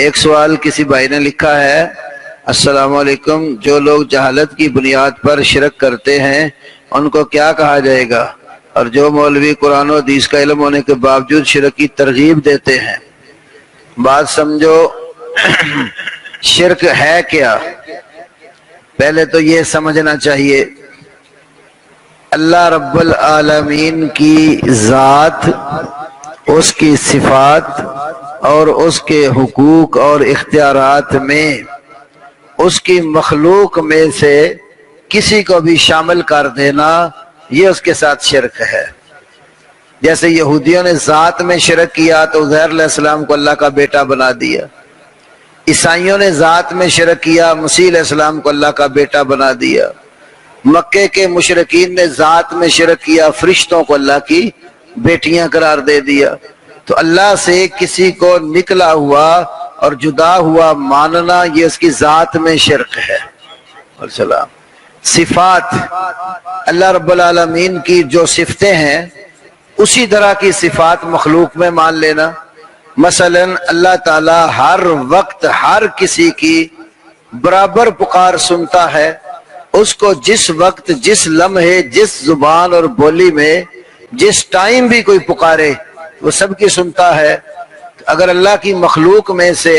ایک سوال کسی بھائی نے لکھا ہے، السلام علیکم، جو لوگ جہالت کی بنیاد پر شرک کرتے ہیں ان کو کیا کہا جائے گا، اور جو مولوی قرآن و حدیث کا علم ہونے کے باوجود شرک کی ترغیب دیتے ہیں؟ بات سمجھو، شرک ہے کیا؟ پہلے تو یہ سمجھنا چاہیے اللہ رب العالمین کی ذات، اس کی صفات اور اس کے حقوق اور اختیارات میں اس کی مخلوق میں سے کسی کو بھی شامل کر دینا، یہ اس کے ساتھ شرک ہے۔ جیسے یہودیوں نے ذات میں شرک کیا تو عزیر علیہ السلام کو اللہ کا بیٹا بنا دیا، عیسائیوں نے ذات میں شرک کیا، مسیح علیہ السلام کو اللہ کا بیٹا بنا دیا، مکے کے مشرکین نے ذات میں شرک کیا، فرشتوں کو اللہ کی بیٹیاں قرار دے دیا۔ تو اللہ سے کسی کو نکلا ہوا اور جدا ہوا ماننا، یہ اس کی ذات میں شرک ہے۔ السلام صفات، اللہ رب العالمین کی جو صفتیں ہیں اسی طرح کی صفات مخلوق میں مان لینا۔ مثلا اللہ تعالی ہر وقت ہر کسی کی برابر پکار سنتا ہے، اس کو جس وقت، جس لمحے، جس زبان اور بولی میں جس ٹائم بھی کوئی پکارے وہ سب کی سنتا ہے۔ اگر اللہ کی مخلوق میں سے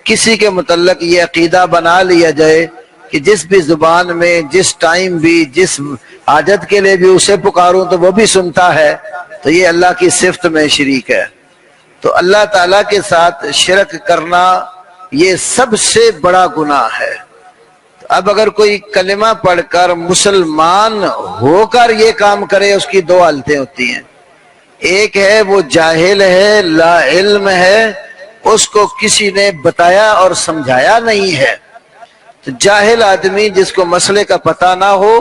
کسی کے متعلق یہ عقیدہ بنا لیا جائے کہ جس بھی زبان میں، جس ٹائم بھی، جس حاجت کے لیے بھی اسے پکاروں تو وہ بھی سنتا ہے، تو یہ اللہ کی صفت میں شریک ہے۔ تو اللہ تعالیٰ کے ساتھ شرک کرنا یہ سب سے بڑا گناہ ہے۔ اب اگر کوئی کلمہ پڑھ کر مسلمان ہو کر یہ کام کرے، اس کی دو حالتیں ہوتی ہیں۔ ایک ہے وہ جاہل ہے، لا علم ہے، اس کو کسی نے بتایا اور سمجھایا نہیں ہے۔ تو جاہل آدمی جس کو مسئلے کا پتہ نہ ہو،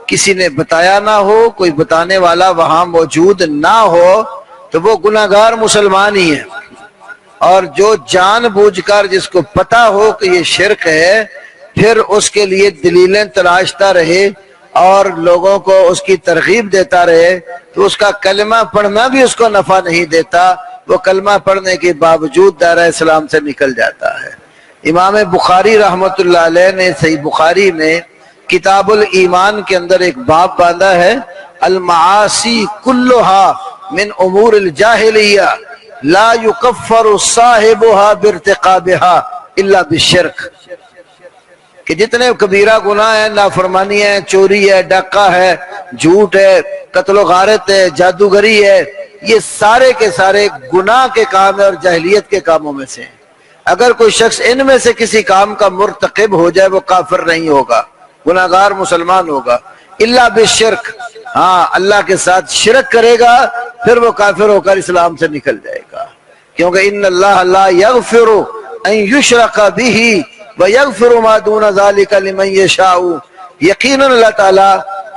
کسی نے بتایا نہ ہو، کوئی بتانے والا وہاں موجود نہ ہو، تو وہ گناہگار مسلمان ہی ہے۔ اور جو جان بوجھ کر جس کو پتہ ہو کہ یہ شرک ہے، پھر اس کے لیے دلیلیں تلاشتا رہے اور لوگوں کو اس کی ترغیب دیتا رہے، تو اس کا کلمہ پڑھنا بھی اس کو نفع نہیں دیتا، وہ کلمہ پڑھنے کے باوجود دائرہ اسلام سے نکل جاتا ہے۔ امام بخاری رحمۃ اللہ علیہ نے صحیح بخاری میں کتاب الایمان کے اندر ایک باب باندھا ہے، المعاصی کلھا من امور الجاہلیہ لا یکفر صاحبها بارتقابها الا بالشرک، کہ جتنے کبیرہ گناہ ہیں، نافرمانی ہے، چوری ہے، ڈاکہ ہے، جھوٹ ہے، قتل و غارت ہے، جادوگری ہے، یہ سارے کے سارے گناہ کے کام ہیں اور جاہلیت کے کاموں میں سے ہیں۔ اگر کوئی شخص ان میں سے کسی کام کا مرتکب ہو جائے وہ کافر نہیں ہوگا، گناہگار مسلمان ہوگا، الا بالشرک، ہاں اللہ کے ساتھ شرک کرے گا پھر وہ کافر ہو کر اسلام سے نکل جائے گا، کیونکہ ان اللہ لا یغفر ان یشرک بہ وَيَغْفِرُ مَا دُونَ ذَلِكَ لِمَنْ يَشَاءُ، یقیناً اللہ تعالیٰ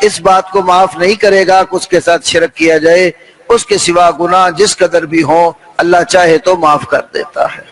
اس بات کو معاف نہیں کرے گا کہ اس کے ساتھ شرک کیا جائے، اس کے سوا گناہ جس قدر بھی ہوں اللہ چاہے تو معاف کر دیتا ہے۔